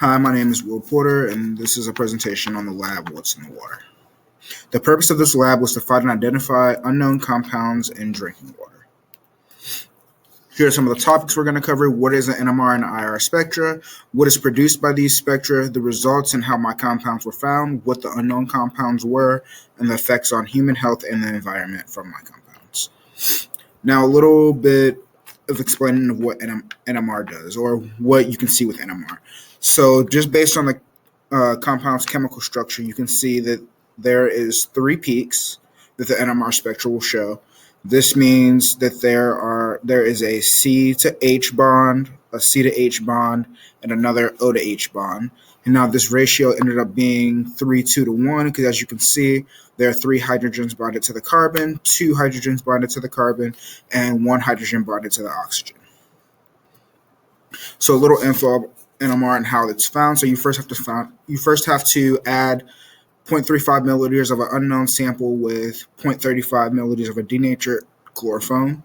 Hi, my name is Will Porter, and this is a presentation on the lab What's in the Water. The purpose of this lab was to find and identify unknown compounds in drinking water. Here are some of the topics we're going to cover. What is an NMR and IR spectra? What is produced by these spectra? The results and how my compounds were found, what the unknown compounds were, and the effects on human health and the environment from my compounds. Now, a little bit of explaining of what NMR does, or what you can see with NMR. So just based on the compound's chemical structure, you can see that there is 3 peaks that the NMR spectra will show. This means that there is a C to H bond, a C to H bond, and another O to H bond. And now this ratio ended up being 3:2 to 1 because, as you can see, there are 3 hydrogens bonded to the carbon, 2 hydrogens bonded to the carbon, and 1 hydrogen bonded to the oxygen. So a little info about NMR and how it's found. So you first have to add 0.35 milliliters of an unknown sample with 0.35 milliliters of a denatured chloroform.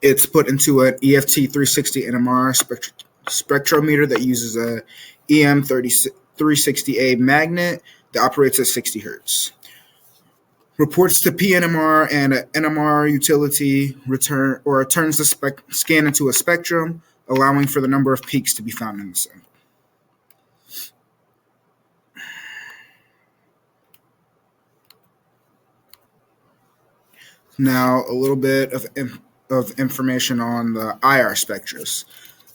It's put into an EFT 360 NMR spectrometer that uses a EM360A magnet that operates at 60 hertz. Reports to PNMR and an NMR utility turns the scan into a spectrum, allowing for the number of peaks to be found in the sample. Now, a little bit of information on the IR spectras.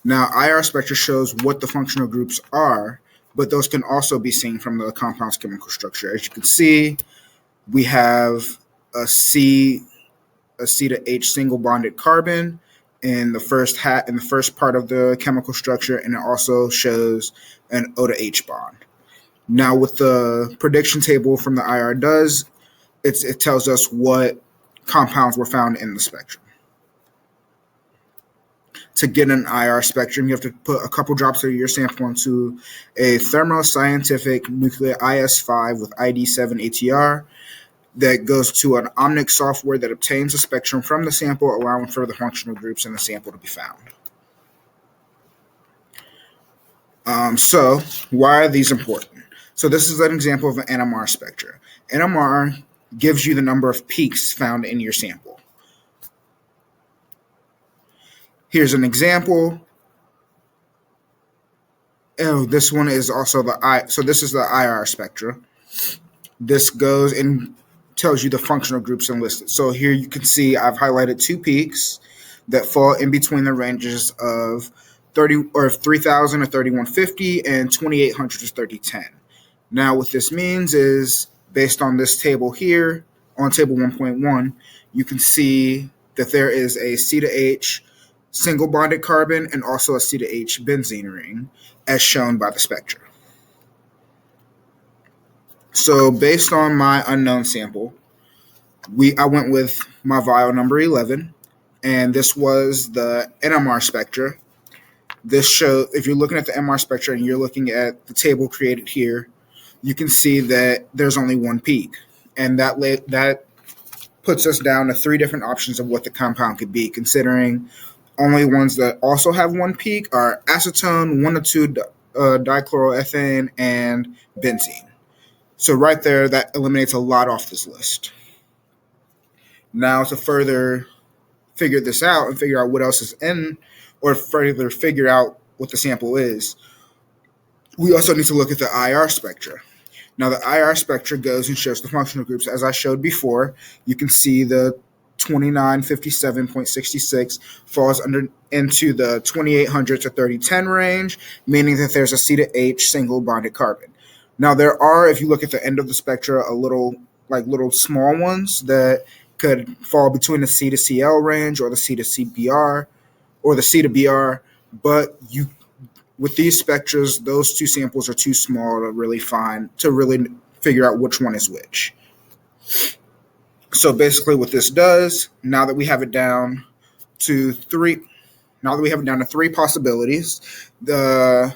Now, IR spectra shows what the functional groups are, but those can also be seen from the compound's chemical structure. As you can see, we have a C to H single bonded carbon in the first part of the chemical structure, and it also shows an O to H bond. Now, what the prediction table from the IR does, it tells us what compounds were found in the spectrum. To get an IR spectrum, you have to put a couple drops of your sample into a Thermo Scientific Nuclear IS5 with ID7 ATR that goes to an Omnic software that obtains a spectrum from the sample, allowing for the functional groups in the sample to be found. So why are these important? So this is an example of an NMR spectra. NMR gives you the number of peaks found in your sample. Here's an example. Oh, this one is also so this is the IR spectra. This goes and tells you the functional groups enlisted. So here you can see I've highlighted 2 peaks that fall in between the ranges of 3,000 to 3,150 and 2,800 to 3,010. Now, what this means is, based on this table here, on table 1.1, you can see that there is a C to H single bonded carbon and also a C to H benzene ring, as shown by the spectra. So based on my unknown sample, I went with my vial number 11, and this was the NMR spectra. This shows, if you're looking at the NMR spectra and you're looking at the table created here, you can see that there's only 1 peak, and that puts us down to 3 different options of what the compound could be, considering only ones that also have 1 peak are acetone, 1,2 dichloroethane, and benzene. So right there, that eliminates a lot off this list. Now, to further figure this out and figure out what else is in, or further figure out what the sample is, we also need to look at the IR spectra. Now, the IR spectra goes and shows the functional groups. As I showed before, you can see the 2957.66 falls into the 2800 to 3010 range, meaning that there's a C to H single bonded carbon. Now, there are, if you look at the end of the spectra, little small ones that could fall between the C to Cl range or the C to CBr or the C to Br, but with these spectras, those 2 samples are too small to really figure out which one is which. So basically what this does, now that we have it down to 3 possibilities, the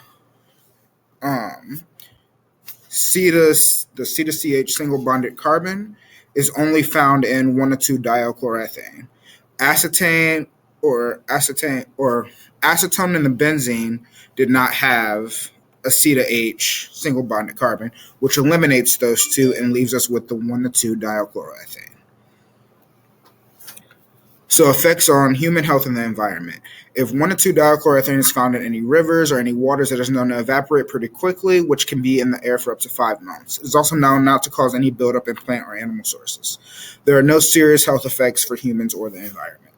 C to CH single bonded carbon is only found in 1,2 diachloroethane. Acetane or acetone and the benzene did not have aceta-H, single bonded carbon, which eliminates those two and leaves us with the 1,2-diachloroethane. So effects on human health and the environment. If 1,2-diachloroethane is found in any rivers or any waters, it is known to evaporate pretty quickly, which can be in the air for up to 5 months. It is also known not to cause any buildup in plant or animal sources. There are no serious health effects for humans or the environment.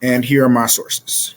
And here are my sources.